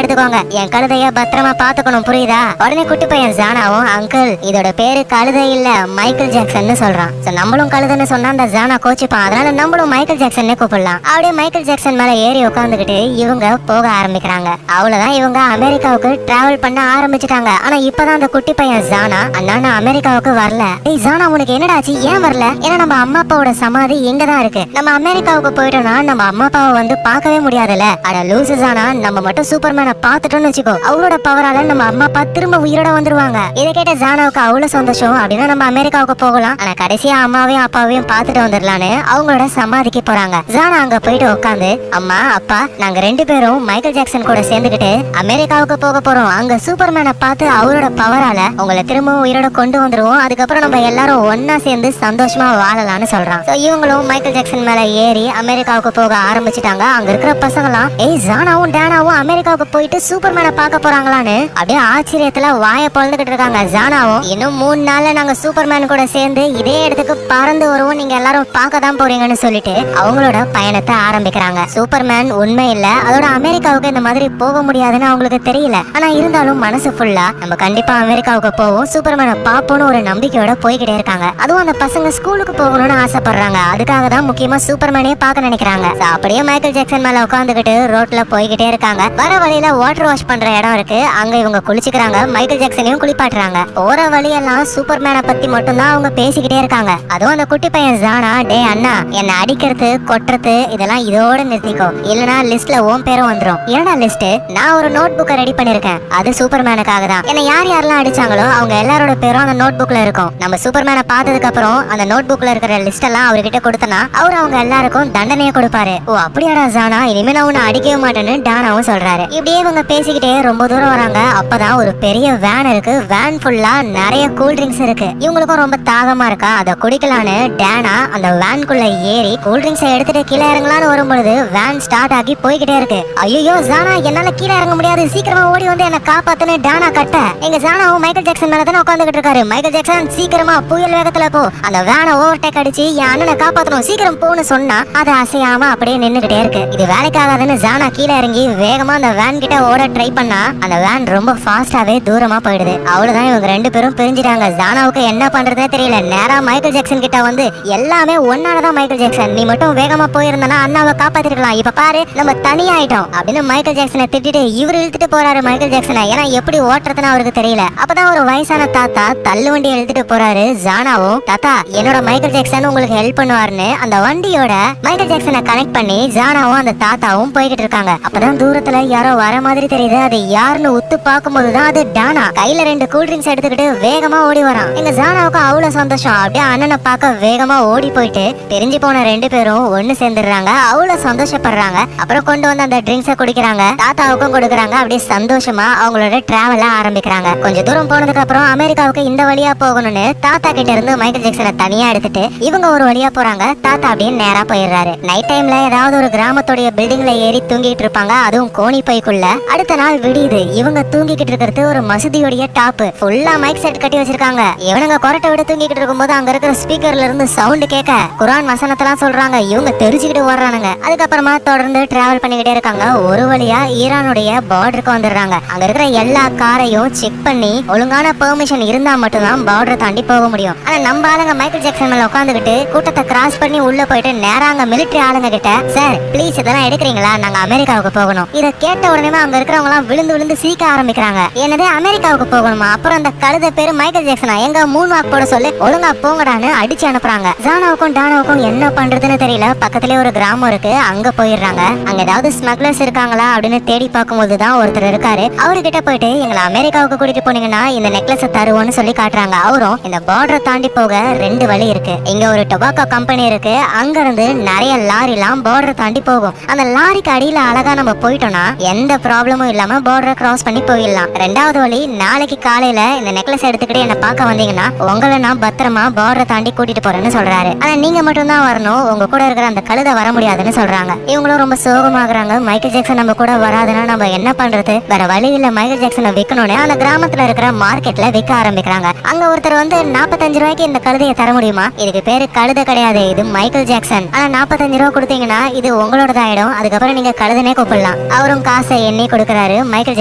எடுத்துக்கோங்க, என் கழுதைய பத்திரமா பாத்துக்கணும், புரியுதா? உடனே குட்டி பையன் ஜானாவும், அங்கிள் இதோட பேரு கழுதை இல்ல மைக்கேல் ஜாக்சன் சொல்றான். நம்மளும் கழுதைன்னு சொன்னா அந்த ஜானா கோச்சிப்பான், அதனால நம்மளும் மைக்கேல் ஜாக்சன் கூப்பிடலாம். அப்படியே மைக்கேல் ஜாக்சன் மேல ஏறி உட்காந்துக்கிட்டு இவங்க போக ஆரம்பிக்கிறாங்க. அவ்வளவுதான், இவங்க அமெரிக்காவுக்கு டிராவல் பண்ண ஆரம்பிச்சுட்டாங்க. ஆனா இப்பதான் அந்த குட்டி பையன் ஜானா, அண்ணா நான் அமெரிக்காவுக்கு வரல. ஏய் ஜானா உனக்கு என்னடாச்சு, ஏன் வரல? ஏன்னா நம்ம அம்மா அப்பாவோட சமாதி இங்கதான் இருக்கு. நம்ம அமெரிக்காவுக்கு போயிட்டோம்னா நம்ம அம்மா அப்பாவை வந்து பார்க்கவே முடியாதுல்ல. அட லூசு ஜானா, நம்ம மட்டும் சூப்பர்மேனை பார்த்துட்டோம்னு வச்சுக்கோ, அவரோட பவரால நம்ம அம்மா அப்பா திரும்ப உயிரோட வந்துருவாங்க. இதை கேட்ட ஜானாவுக்கு அவ்வளவு சந்தோஷம். அப்படின்னா நம்ம அமெரிக்காவுக்கு போகலாம், ஆனா கடைசியா அம்மாவையும் அப்பாவையும் பார்த்துட்டு வந்துடலான்னு அவங்களோட சமாதிக்கு போறாங்க. ஜானா அங்க போயிட்டு உட்காந்து, அம்மா அப்பா நாங்க 2 பேரும் மைக்கேல் ஜாக்சன் கூட சேர்ந்துக்கிட்டு அமெரிக்காவுக்கு போக போறோம். அங்க சூப்பர்மேனை பார்த்து அவரோட பவரால உங்களை திரும்பவும் உயிரோட கொண்டு வந்துருவோம். அதுக்கப்புறம் நம்ம எல்லாரும் ஒன்னா சேர்ந்து சந்தோஷமா வாழலாம்னு சொல்றான். இவங்களும் மைக்கேல் ஜாக்சன் மேல ஏறி அமெரிக்காவுக்கு போக ஆரம்பிச்சுட்டாங்க. அங்க இருக்கிற பசங்களாம், ஏய் ஜானாவும் டேனாவும் அமெரிக்காவுக்கு போயிட்டு சூப்பர்மேனை பார்க்க போறாங்களான்னு அப்படியே ஆச்சரியத்துல வாய பொழுதுகிட்டு இருக்காங்க. ஜானாவும், இன்னும் 3 நாள்ல நாங்க சூப்பர்மேன் கூட சேர்ந்து இதே இடத்துக்கு பறந்து வருவோம், நீங்க எல்லாரும் பார்க்க தான் போறீங்கன்னு சொல்லிட்டு அவங்களோட பயணத்தை ஆரம்பிக்கிறாங்க. சூப்பர்மேன் உண்மை இல்ல, அதோட அமெரிக்காவுக்கு இந்த மாதிரி போக முடியாதுன்னு அவங்களுக்கு தெரியல. ஆனா இருந்தாலும் மனசு ஃபுல்லா நம்ம கண்டிப்பா அமெரிக்காவுக்கு போவோம், சூப்பர்மேனை பாப்போம்னு ஒரு நம்பிக்கையோட போய்கிட்டே இருக்காங்க. அதுவும் அந்த பசங்க ஸ்கூலுக்கு போகணும்னு ஆசைப்படுறாங்க. அதுக்காக தான் முக்கியமா சூப்பர்மேனே பார்க்க நினைக்கிறாங்க. அப்படியே மைக்கேல் ஜாக்சன் மேல உட்காந்துக்கிட்டு ரோட்ல போய்கிட்டே இருக்காங்க. வர வழியில வாட்டர் வாஷ் பண்ற இடம் இருக்கு, அங்க இவங்க குளிச்சுக்கிறாங்க. மைக்கேல் ஜாக்சனையும் குளிப்பாட்டுறாங்க. போற வழியெல்லாம் சூப்பர்மேனை பத்தி மட்டும் தான் அவங்க பேசிக்கிட்டே இருக்காங்க. அதுவும் அந்த குட்டி பையன் ஜானா, டே அண்ணா என்ன அடிக்கிறது கொட்டுறது இதெல்லாம் இதோட நிறுத்திக்கோ, இல்லனா லிஸ்ட்ல உன் பேரும் வந்துரும். என்னடா லிஸ்ட்? நான் ஒரு நோட் புக்கை ரெடி பண்ணிருக்கேன், அது சூப்பர்மேனுக்காக தான். என்ன யார் யாரெல்லாம் அடிச்சாங்களோ அவங்க எல்லாரோட பேரும் அந்த நோட் புக்ல இருக்கும். நம்ம சூப்பர்மேனை பார்த்ததுக்கு அப்புறம் அந்த நோட் புக்ல இருக்கிற லிஸ்ட் எல்லாம் அவர்கிட்ட கொடுத்தனா அவர் அவங்க எல்லாருக்கும் தண்டனையை கொடுப்பாரு. ஓ அப்படியாடா ஜானா, இனிமே நான் உன்னை அடிக்கவே மாட்டேன்னு டானாவும் சொல்றாரு. இப்படியே இவங்க பேசிக்கிட்டே ரொம்ப தூரம் வராங்க. அப்பதான் ஒரு பெரிய வேன் இருக்கு. வேன் ஃபுல்லா நிறைய கூல் ட்ரிங்க்ஸ் இருக்கு. இவங்களுக்கும் ரொம்ப தாகமா இருக்கா, அதை குடிக்கலான்னு டேனா அந்த வேன்குள்ள ஏறி கூல் ட்ரிங்க்ஸ் எடுத்துட்டு கீழே இறங்கலான்னு வரும்பொழுது வேன் ஸ்டார்ட் ஆகி போய்கிட்டே இருக்கு. ஐயோ ஜானா என்னால கீழே இறங்க முடியாது, சீக்கிரமா ஓடி வந்து என்ன காப்பாத்துன்னு டானா கட்ட, எங்க ஜானாவும் மைக்கேல் ஜாக்சன் மேல தானே உட்காந்துக்கிட்டு இருக்காரு. மைக்கேல் ஜாக்சன் சீக்கிரமா புயல் வேகத்துல போ, அந்த வேனை ஓவர்டேக் அடிச்சு என் அண்ணனை காப்பாத்தணும், சீக்கிரம் போன்னு சொன்னா அது அசையாம அப்படியே நின்னுகிட்டே இருக்கு. இது வேலைக்காகாதுன்னு ஜானா கீழே இறங்கி வேகமா அந்த வேன் கிட்ட ஓட ட்ரை பண்ணா அந்த வேன் ரொம்ப ஃபாஸ்டாவே தூரமா போயிடுது. அவ்வளவுதான், இவங்க 2 பேரும் பிரிஞ்சிட்டாங்க. ஜானாவுக்கு என்ன பண்றதே தெரியல. நேரா மைக்கேல் ஜாக்சன் கிட்ட வந்து, எல்லாமே ஒன்னாலதான் மைக்கேல் ஜாக்சன், நீ மட்டும் வேகமா போயிருந்தனா அண்ணாவை காப்பாத்திருக்கலாம், இப்ப பாரு நம்ம தனியாயிட்டோம் அப்படின்னு மைக்கேல் ஜாக்சனை திட்டிட்டு இவர் இழுத்துட்டு போறாரு மைக்கேல் ஜாக்சனை. ஏன்னா எப்படி ஓட்டுறதுன்னு அவருக்கு தெரியல. அப்பதான் ஒரு வயசான தாத்தா தள்ளு வண்டி இழுத்துட்டு போறாரு. ஜானாவும், தாத்தா என்னோட மைக்கேல் ஜாக்சன் உங்களுக்கு ஹெல்ப் பண்ணுவாருன்னு அந்த வண்டியோட மைக்கேல் ஜாக்சனை கனெக்ட் பண்ணி ஜானாவும் அந்த தாத்தாவும் போய்கிட்டு இருக்காங்க. அப்பதான் தூரத்துல யாரோ வர மாதிரி தெரியுது. அது யாருன்னு உத்து பார்க்கும் போதுதான் அது டானா. கையில 2 கூல் ட்ரிங்க்ஸ் எடுத்துக்கிட்டு வேகமா ஓடி வரான். எங்க ஜானாவுக்கு அவ்வளவு சந்தோஷம். அப்படியே அண்ணனை பார்க்க வேகமா ஓடி போயிட்டு பிரிஞ்சு போன 2 பேரும் ஒண்ணு சேர்ந்துடுறாங்க. அவ்வளவு சந்தோஷப்படுறாங்க. அப்புறம் கொண்டு வந்து அந்த ட்ரிங்க்ஸை குடிக்கிறாங்க, தாத்தாவுக்கும் கொடுக்குறாங்க. அப்படியே சந்தோஷமா அவங்களோட டிராவல ஆரம்பிக்கிறாங்க. கொஞ்சம் தூரம் போனதுக்கு அப்புறம் அமெரிக்காவுக்கு இந்த வழியா போகணும்னு தாத்தா கிட்ட இருந்து மைக்கேல் ஜாக்சனை தனியா எடுத்துட்டு இவங்க ஒரு வழியா போறாங்க. தாத்தா அப்படியே நேரா போயிடுறாரு. நைட் டைம்ல ஏதாவது ஒரு கிராமத்துடைய பில்டிங்ல ஏறி தூங்கிட்டு இருப்பாங்க, அதுவும் கோணி பைக்குள்ள. அடுத்த நாள் விடியுது. இவங்க தூங்கிக்கிட்டு இருக்கிறது ஒரு மசூதியோடைய டாப். ஃபுல்லா மைக் செட் கட்டி வச்சிருக்காங்க. இவனுங்க கொரட்டை விட தூங்கிக்கிட்டு இருக்கும்போது அங்க இருக்கிற ஸ்பீக்கர்ல இருந்து சவுண்ட் கேட்க குர்ஆன் வசனத்தெல்லாம் சொல்றாங்க. இவங்க தெரிஞ்சுக்கிட்டு ஓடுறானுங்க. அதுக்கப்புறமா தொடர்ந்து டிராவல் பண்ணிக்கிட்டே இருக்காங்க. ஒரு வழியா ஈரானுடைய பார்டருக்கு வந்துடுறாங்க. அங்க இருக்கிற எல்லா காரையும் செக் பண்ணி ஒழுங்கான பெர்மிஷன் இருந்தா மட்டும்தான் பார்டரை தாண்டி போக முடியும். ஆனா நம்ம ஆளுங்க மைக்கேல் ஜாக்சன் மேல உட்காந்துக்கிட்டு கூட்டத்தை கிராஸ் பண்ணி உள்ள போயிட்டு நேரா அங்க மிலிட்டரி ஆளுங்க கிட்ட, சார் ப்ளீஸ் இதெல்லாம் எடுக்கிறீங்களா, நாங்க அமெரிக்காவுக்கு போகணும். இதை கேட்ட உடனே அங்க இருக்கிறவங்க எல்லாம் விழுந்து விழுந்து சீக்க ஆரம்பிக்கிறாங்க. என்னதே அமெரிக்காவுக்கு போகணுமா? அப்புறம் அந்த கழுத பேரு மைக்கேல் ஜாக்சனா, எங்க 3 வாக் போட சொல்லு, ஒழுங்கா போங்கடான்னு அடிச்சு அனுப்புறாங்க. ஜானாவுக்கும் டானாவுக்கும் என்ன பண்றதுன்னு தெரியல. பக்கத்திலே ஒரு கிராமம் இருக்கு, அங்க போயிடுறாங்க. அங்க ஏதாவது ஸ்மக்லர்ஸ் இருக்காங்களா அப்படின்னு தேடி பார்க்கும்போதுதான் ஒருத்தர் இருக்காரு. அவர்கிட்ட போயிட்டு எங்களை அமெரிக்காவுக்கு கூட்டிட்டு போனீங்கன்னா இந்த நெக்லஸ் தருவோம்னு சொல்லி காட்டுறாங்க. அவரும் இந்த பார்டரை தாண்டி போக 2 வழி இருக்கு. இங்க ஒரு டொபாக்கோ கம்பெனி இருக்கு, அங்க இருந்து நிறைய லாரி எல்லாம் பார்டர் தாண்டி போகும். அந்த லாரிக்கு அடியில அழகா நம்ம போயிட்டோம்னா எந்த ப்ராப்ளமும் இல்லாம பார்டரை கிராஸ் பண்ணி போயிடலாம். 2வது வழி, நாளைக்கு காலையில இந்த நெக்லஸ் எடுத்துக்கிட்டு என்ன பார்க்க வந்தீங்கன்னா உங்களை நான் பத்திரமா பார்டரை தாண்டி கூட்டிட்டு போறேன்னு சொல்றாரு. ஆனா நீங்க மட்டும் மட்டும் தான் வரணும், உங்க கூட இருக்கிற அந்த கழுதை வர முடியாதுன்னு சொல்றாங்க. இவங்களும் ரொம்ப சோகமாகறாங்க. மைக்கேல் ஜாக்சன் நம்ம கூட வராதுன்னா நம்ம என்ன பண்றது, வேற வழி இல்ல, மைக்கேல் ஜாக்சனை விற்கணும்னு அந்த கிராமத்துல இருக்கிற மார்க்கெட்ல விற்க ஆரம்பிக்கிறாங்க. அங்க ஒருத்தர் வந்து 45 ரூபாய்க்கு இந்த கழுதையை தர முடியுமா, இதுக்கு பேரு கழுதை கிடையாது, இது மைக்கேல் ஜாக்சன், ஆனா 45 ரூபா கொடுத்தீங்கன்னா இது உங்களோடதாயிடும், அதுக்கப்புறம் நீங்க கழுதனே கூப்பிடலாம். அவரும் காசை எண்ணி கொடுக்கறாரு. மைக்கேல்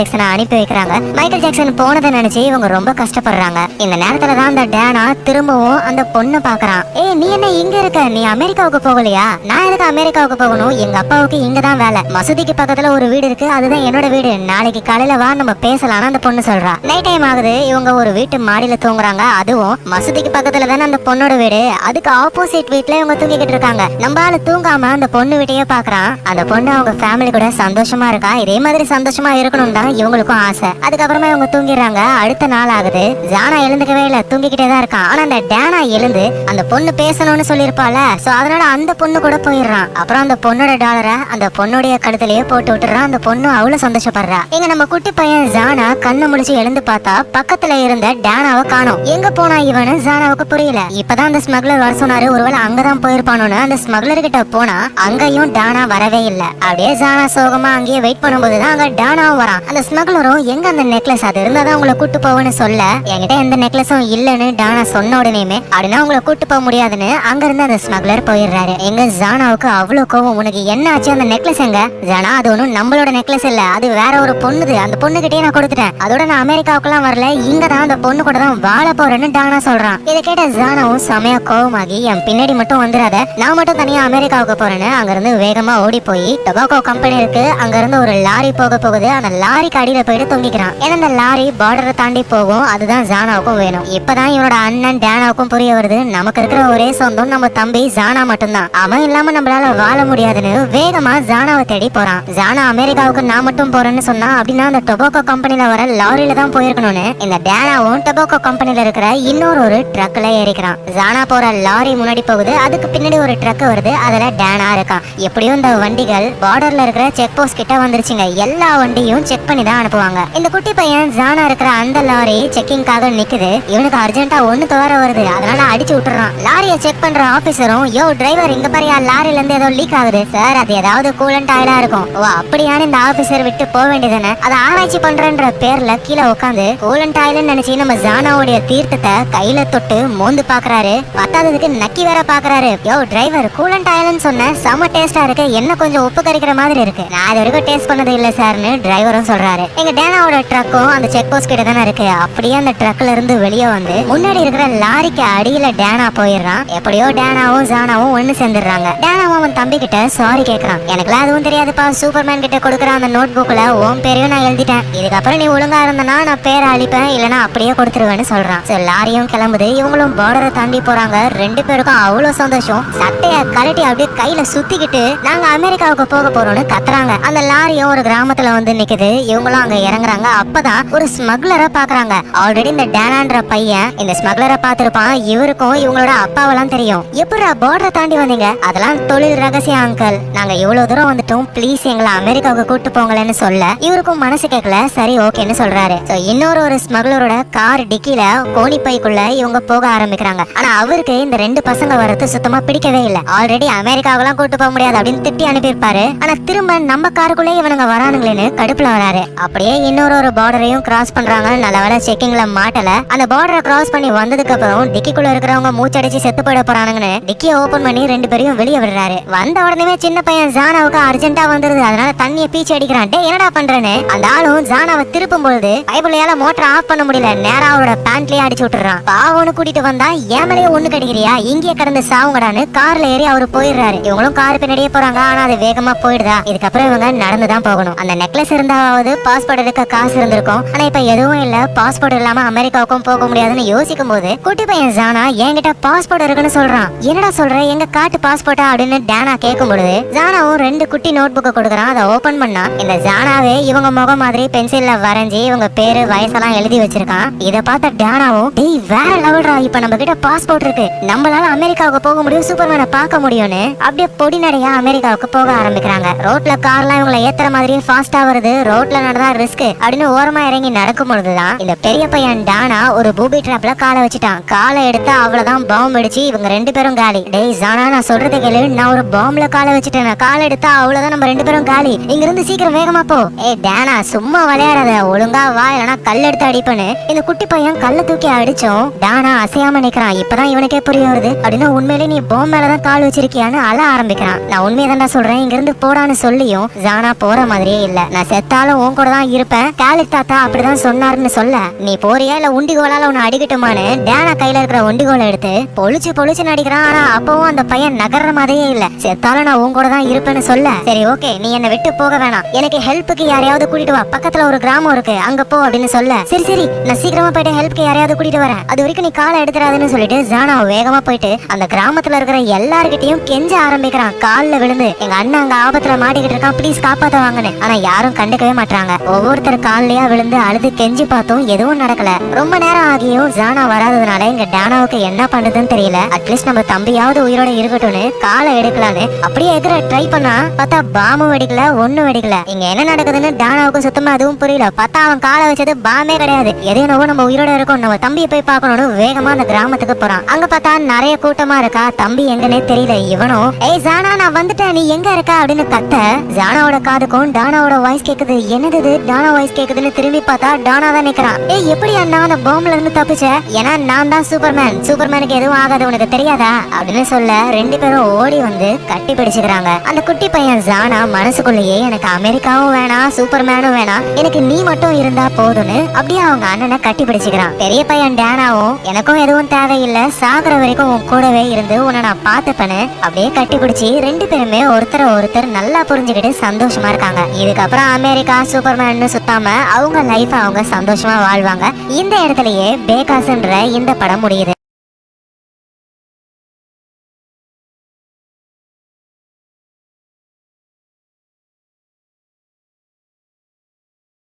ஜாக்சனை அனுப்பி வைக்கிறாங்க. மைக்கேல் ஜாக்சன் போனதை நினைச்சு இவங்க ரொம்ப கஷ்டப்படுறாங்க. இந்த நேரத்துல தான் அந்த டேனா திரும்பவும் அந்த பொண்ணு பாக்குறான். ஏய், நீ என்ன இங்க இருக்க, நீ அமெரிக்காவுக்கு போகலையா? நான் எதுக்கு அமெரிக்காவுக்கு போகணும், எங்க அப்பாவுக்கு இங்க தான் வேலை, மசூதிக்கு பக்கத்துல ஒரு வீடு இருக்கு, அதுதான் என்னோட வீடு, நாளைக்கு காலையில வா நம்ம பேசலாம்னு அந்த பொண்ணு சொல்றா. நைட் டைம் ஆகுது. இவங்க ஒரு வீட்டு மாடியில தூங்குறாங்க. அதுவும் மசூதிக்கு பக்கத்துல தானே அந்த பொண்ணோட வீடு. அதுக்கு ஆப்போசிட் வீட்ல இவங்க தூங்கிக்கிட்டு இருக்காங்க. நம்ம ஆளு தூங்காம அந்த பொண்ணு வீட்டையே பாக்குறான். அந்த பொண்ணு அவங்க ஃபேமிலி கூட சந்தோஷமா இருக்கா. இதே மாதிரி சந்தோஷமா இருக்கணும் தான் இவங்களுக்கும் ஆசை. அதுக்கப்புறமா இவங்க தூங்கிடுறாங்க. அடுத்த நாள் ஆகுது. ஜானா எழுந்துக்கவே இல்ல, தூங்கிக்கிட்டே தான் இருக்கான். ஆனா அந்த டேனா எழுந்து அந்த பொண்ணு பேசணும்னு சொல்லிருப்பால, சோ அதனால அந்த பொண்ணு கூட போயிடுறான். அப்புறம் அந்த பொண்ணோட டாலரை அந்த பொண்ணுடைய கழுத்திலேயே போட்டு விட்டுறான். அந்த பொண்ணு அவ்வளவு சந்தோஷப்படுறா. எங்க நம்ம குட்டி பையன் ஜானா கண்ணு முடிச்சு எழுந்து பார்த்தா பக்கத்துல இருந்த டேனாவை காணோம். எங்க போனா இவனு ஜானாவுக்கு புரியல. இப்பதான் அந்த ஸ்மக்லர் வர சொன்னாரு, ஒருவேளை அங்கதான் போயிருப்பானோன்னு அந்த ஸ்மக்லர் கிட்ட போனா அங்கேயும் டானா வரவே இல்ல. அப்படியே ஜானா சோகமா அங்கேயே வெயிட் பண்ணும்போதுதான் அங்க டானாவும் வரான். அந்த ஸ்மக்லரும் எங்க அந்த நெக்லஸ், அது இருந்தாதான் உங்களை கூட்டு போவோன்னு சொல்ல, என்கிட்ட எந்த நெக்லஸும் இல்லன்னு டானா சொன்ன உடனேயுமே அப்படின்னா உங்களை கூட்டு போக முடியாதுன்னு அங்க இருந்து அந்த ஸ்மக்லர் போயிடுறாரு. எங்க ஜானாவுக்கு அவ்வளவு கோவம். உனக்கு என்ன ஆச்சு, அந்த நெக்லஸ் எங்க? ஜானா, அது ஒண்ணும் நம்மளோட நெக்லஸ் இல்ல, அது வேற ஒரு பொண்ணுது, அந்த பொண்ணு கிட்டே நான் கொடுத்துட்டேன், அதோட நான் அமெரிக்காவுக்குலாம் வரல, இங்க தான் அந்த பொண்ணு கூட தான் வாழ போறேன்னு டானா சொல்றான். இதை கேட்ட ஜானாவும் செமையா கோவமாகி, என் பின்னாடி மட்டும் வந்துடாத, நான் மட்டும் தனியா அமெரிக்காவுக்கு போறேன்னு அங்க இருந்து வேகமா ஓடி போய் டொபாக்கோ கம்பெனி இருக்கு, அங்க இருந்து ஒரு லாரி போக போகுது, அந்த லாரிக்கு அடியில போயிட்டு தொங்கிக்கிறான். ஏன்னா அந்த லாரி பார்டரை தாண்டி போகும், அதுதான் ஜானாவுக்கும் வேணும். இப்பதான் இவனோட அண்ணன் டேனாவுக்கும் புரிய வருது, நமக்கு இருக்கிற ஒரே சொந்தம் நம்ம தம்பி ஜானா மட்டும்தான், அவன் இல்லாம நம்மளால வாழ முடியாதுன்னு வேகமா ஜானாவை தேடி போறான். ஜானா அமெரிக்காவுக்கு நான் மட்டும் போறேன்னு சொன்னா அப்படின்னா அந்த டொபாக்கோ கம்பெனில வர லாரியில தான் போயிருக்கணும்னு இந்த டேனாவும் டொபாக்கோ கம்பெனில இருக்கிற இன்னொரு ஒரு ட்ரக்ல ஏறிக்கிறான். ஜானா போற லாரி முன்னாடி போகுது, அதுக்கு பின்னாடி ஒரு ட்ரக் வருது, அதுல டேனா இருக்கான். எப்படியும் இந்த வண்டிகள் பார்டர்ல இருக்கிற செக் போஸ்ட் கிட்ட வந்துருச்சுங்க. எல்லா வண்டியும் செக் பண்ணி தான் அனுப்புவாங்க. இந்த குட்டி பையன் ஜானா இருக்கிற அந்த லாரி செக்கிங்காக நிக்குது. இவனுக்கு அர்ஜென்ட்டா ஒண்ணு தவற வருது, அதனால அடிச்சு விட்டுறான். லாரியை செக் பண்ற ஆபீசரும், யோ டிரைவர், இங்க பாரியா லாரில இருந்து ஏதோ லீக் ஆகுது சார், அது ஏதாவது கூலண்ட் ஆயிலா இருக்கும். ஓ அப்படியான இந்த ஆபீசர் விட்டு போக வேண்டியதானே, அதை ஆராய்ச்சி பண்றன்ற பேர்ல கீழே உட்காந்து கூலண்ட் ஆயில்னு நினைச்சு நம்ம ஜானாவுடைய தீர்த்தத்தை கையில தொட்டு மோந்து பாக்குறாரு. பத்தாததுக்கு நக்கி வேற பாக்குறாரு. யோ டிரைவர், கூலண்ட் ஆயில்னு சொன்ன செம டேஸ்டா இருக்கு, என்ன கொஞ்சம் உப்பு கறிக்கிற மாதிரி இருக்கு, நான் இது வரைக்கும் டேஸ்ட் பண்ணது இல்ல சார்னு டிரைவரும் சொல்றாரு. எங்க டேனாவோட ட்ரக்கும் அந்த செக் போஸ்ட் கிட்ட தானே இருக்கு. அப்படியே அந்த ட்ரக்ல இருந்து வெளியே வந்து முன்னாடி இருக்கிற லாரிக்கு அடியில டேனா போயிடுறான். எப்படியோ டேனாவும் ஜானாவும் ஒண்ணு சேர்ந்துடுறாங்க. டேனாவும் அவன் தம்பி கிட்ட சாரி கேக்குறான். எனக்குலாம் அதுவும் தெரியாதுப்பா, சூப்பர்மேன் கிட்ட கொடுக்குற அந்த நோட் புக்ல உன் பேரையும் நான் எழுதிட்டேன், இதுக்கப்புறம் நீ ஒழுங்கா இருந்தனா நான் பேரை அழிப்பேன், இல்லனா அப்படியே கொடுத்துருவேன்னு சொல்றான். லாரியும் கிளம்புது. இவங்களும் பார்டரை தாண்டி போறாங்க. ரெண்டு பேருக்கும் அவ்வளவு சந்தோஷம். சட்டைய கழட்டி அப்படியே கையில சுத்திக்கிட்டு நாங்க அமெரிக்காவுக்கு போக போறோம்னு கத்துறாங்க. அந்த லாரியும் ஒரு கிராமத்துல வந்து நிக்குது. இவங்களும் அங்க இறங்குறாங்க. அப்பதான் ஒரு ஸ்மக்லரை பாக்குறாங்க. ஆல்ரெடி இந்த டேனான்ற பையன் இந்த ஸ்மக்லரை பார்த்திருப்பான். இவருக்கும் இவங்களோட அப்பாவெல்லாம் தெரியும். எப்படா பார்டரை தாண்டி வந்தீங்க? அதெல்லாம் தொழில் ரகசியம் அங்கிள், நாங்க இவ்வளவு தூரம் வந்துட்டோம், ப்ளீஸ் எங்களை அமெரிக்காவுக்கு கூட்டு போங்களேன்னு சொல்ல இவருக்கும் மனசு கேட்கல. சரி ஓகேன்னு சொல்றாரு. இன்னொரு ஒரு ஸ்மக்லரோட கார் டிக்கில கோணி பைக்குள்ள இவங்க போக ஆரம்பிக்கிறாங்க. ஆனா அவருக்கு இந்த ரெண்டு பசங்க வரது சுத்தமா பிடிக்கவே இல்ல. ஆல்ரெடி அமெரிக்காவெல்லாம் கூட்டு போக முடியாது அப்படின்னு திட்டி அனுப்பியிருப்பாரு. ஆனா திரும்ப நம்ம காருக்குள்ளே இவனுங்க வரானுங்களேன்னு கடுப்புல வராரு. அப்படியே இன்னொரு ஒரு பார்டரையும் கிராஸ் பண்றாங்க. நல்ல வேலை செக்கிங்ல மாட்டல. அந்த பார்டரை கிராஸ் பண்ணி வந்ததுக்கு அப்புறம் டிக்கிக்குள்ள இருக்கிறவங்க மூச்சடிச்சு செத்து போயிட போறானுங்கன்னு டிக்கியை ஓபன் பண்ணி ரெண்டு பேரையும் வெளியே விடுறாரு. வந்த உடனே சின்ன பையன் ஜானாவுக்கு அர்ஜென்ட்டா வந்துருது. அதனால தண்ணியை பீச்சு அடிக்கிறான். டே என்னடா பண்றேன்னு அந்த ஆளும் ஜானாவை திருப்பும் பொழுது பைபிளையால மோட்டர் ஆஃப் பண்ண முடியல. நேரா அவரோட பேண்ட்லயே அடிச்சு விட்டுறான். பாவனு கூட்டிட்டு வந்தா ஏமலையே ஒண்ணு கிடைக்கிறியா, இங்கே கடந்து சாவுங்கடான்னு கார்ல ஏறி அவரு போயிடுறாரு. இவங்களும் கார் பின்னாடியே போறாங்க. ஆனா அது வேகமா போயிடுதா. இதுக்கப்புறம் இவங்க நடந்துதான் போகணும். அந்த நெக்லஸ் இருந்தாவது பாஸ்போர்ட் எடுக்க காசு இருந்திருக்கும். ஆனா இப்ப எதுவும் இல்ல. பாஸ்போர்ட் இல்லாம அமெரிக்காவுக்கும் போக முடியாதுன்னு யோசிக்கும் போது குட்டி பையன் ஜானா என்கிட்ட பாஸ்போர்ட் இருக்குன்னு சொல்றான். என்னடா சொல்ற, எங்க காட்டு பாஸ்போர்ட்டா அப்படின்னு டேனா கேட்கும் பொழுது ஜானாவும் ரெண்டு குட்டி நோட் புக்கை கொடுக்குறான். அதை ஓபன் பண்ணா இந்த ஜானாவே இவங்க முகம் மாதிரி பென்சில்ல வரைஞ்சி இவங்க பேரு வயசெல்லாம் எழுதி வச்சிருக்கான். இதை பார்த்த டேனாவும் டேய் வேற லெவல்ரா, இப்ப நம்ம கிட்ட பாஸ்போர்ட் இருக்கு, நம்மளால அமெரிக்காவுக்கு போக முடியும், சூப்பர்மேனை பார்க்க முடியும்னு அப்படியே பொடி நடையா அமெரிக்காவுக்கு போக ஆரம்பிக்கிறாங்க. ரோட்ல கார்லாம் இவங்களை ஏத்துற மாதிரியே ஃபாஸ்டா வருது. ரோட்ல நடந்தா ரிஸ்க் அப்படின்னு ஓரமா இறங்கி நடக்கும் பொழுதுதான் இந்த பெரிய பையன் டானா ஒரு பூபி ட்ராப்ல காலை வச்சுட்டான். காலை எடுத்தா அவ்வளவுதான் பாம்பு அடிச்சு இவங்க ரெண்டு பேரும் காலி. டேய் ஜானா, நான் சொல்றதை கேளு. நான் ஒரு பாம்புல காலை வச்சுட்டேன். காலை எடுத்தா அவ்வளவுதான், நம்ம 2 பேரும் காலி. இங்க இருந்து சீக்கிரம் வேகமா போ. ஏய் டேனா, சும்மா விளையாடாத, ஒழுங்கா வா, இல்லனா கல் எடுத்து அடிப்பேன்னு. இந்த குட்டி பையன் கல்ல தூக்கி அடிச்சோம். டானா அசையாம நிக்கிறான். இப்பதான் இவனுக்கே புரிய வருது. அப்படின்னா உண்மையிலே நீ பாம்பு மேலதான் கால் வச்சிருக்கியான்னு அழ ஆரம்பிக்கிறான். நான் உண்மையதான்டா சொல்றேன், இங்க இருந்து போடான்னு சொல்லியும் ஜானா போற மாதிரியே இல்ல. நான் செத்தாலும் உன் கூட தான் இருப்பேன், கேலிக் தாத்தா அப்படிதான் சொன்னாருன்னு சொல்ல, நீ போறியா இல்ல உண்டிகோலால உன்னை அடிக்கட்டுமான்னு டேனா கையில இருக்கிற உண்டிகோலை எடுத்து பொழிச்சு நடிக்கிறான். ஆனா அப்பவும் அந்த பையன் நகர்ற மாதிரியே இல்ல. செத்தாலும் நான் உன் கூட தான் இருப்பேன்னு சொல்ல, சரி ஓகே, நீ என்னை விட்டு போக வேணாம், எனக்கு ஹெல்ப்புக்கு யாரையாவது கூட்டிட்டு வா, பக்கத்துல ஒரு கிராமம் இருக்கு, அங்க போ அப்படின்னு சொல்ல, சரி சரி நான் சீக்கிரமா போயிட்டு ஹெல்ப்க்கு யாரையாவது கூட்டிட்டு வரேன், அது வரைக்கும் நீ காலை எடுத்துறாதுன்னு சொல்லிட்டு ஜானா வேகமா போயிட்டு அந்த கிராமத்துல இருக்கிற எல்லார்கிட்டையும் கெஞ்ச ஆரம்பிக்கிறான். கால்ல விழுந்து, எங்க அண்ணன் அங்க ஆபத்துல மாட்டிக்கிட்டு இருக்கான், ப்ளீஸ் காப்பாத்த வாங்கன்னு. ஆனா யாரும் கண்டுக்கவே மாட்டாங்க. ஒவ்வொருத்தர் கால்லயா விழுந்து அழுது கெஞ்சி பார்த்தோம், எதுவும் நடக்கல. ரொம்ப நேரம் ஆகியும் ஜானா வராததுனால இங்க டானாவுக்கு என்ன பண்றதுன்னு தெரியல. அட்லீஸ்ட் நம்ம தம்பியாவது உயிரோட இருக்கட்டும்னு காலை எடுக்கலான்னு அப்படியே எகிர ட்ரை பண்ணா, பார்த்தா பாம்பு வெடிக்கல, ஒண்ணும் வெடிக்கல. இங்க என்ன நடக்குதுன்னு டானாவுக்கு சுத்தமா அதுவும் புரியல. பார்த்தா அவன் காலை வச்சது பாம்பே கிடையாது. எதையோ நம்ம உயிரோட இருக்கோம், நம்ம தம்பியை போய் பார்க்கணும்னு வேகமா அந்த கிராமத்துக்கு போறான். அங்க பார்த்தா நிறைய கூட்டமா இருக்கா. தம்பி எங்கன்னே தெரியல. இவனும், ஏய் ஜானா நான் வந்துட்டேன், நீ எங்க இருக்கா அப்படின்னு கத்த, ஜானாவோட காதுக்கும் டானாவோட வாய்ஸ் கேக்குது. என்னது டானா வாய்ஸ் கேக்குதுன்னு திரும்பி பார்த்தா டானா தான் நிக்கிறான். ஏய் எப்படி அண்ணா அந்த பாம்புல இருந்து தப்பிச்ச? ஏன்னா நான் தான் சூப்பர்மேன், சூப்பர்மேனுக்கு எதுவும் ஆகாது, உனக்கு தெரியாதா அப்படின்னு சொல்ல 2 பேரும் ஓடி வந்து கட்டி பிடிச்சுக்கிறாங்க. அந்த குட்டி பையன் ஜானா மனசுக்குள்ளேயே, எனக்கு அமெரிக்காவும் வேணாம், சூப்பர்மேனும் வேணாம், எனக்கு நீ மட்டும் இருந்தா போதும்னு அப்படியே அவங்க அண்ணனை கட்டி பிடிச்சுக்கிறான். பெரிய பையன் டானாவும், எனக்கும் எதுவும் தேவையில்லை, சாகுற வரைக்கும் உன் கூடவே இருந்து உன்னை நான் பார்த்துப்பேன்னு அப்படியே கட்டி பிடிச்சி 2 பேருமே ஒருத்தர் நல்லா புரிஞ்சுக்கிட்டு சந்தோஷமா இருக்காங்க. இதுக்கப்புறம் அமெரிக்கா சூப்பர்மேன் சுத்தாம அவங்க லைஃப் அவங்க சந்தோஷமா வாழ்வாங்க. இந்த இடத்துலயே பேகாஸ்ன்ற இந்த படம் முடியுது.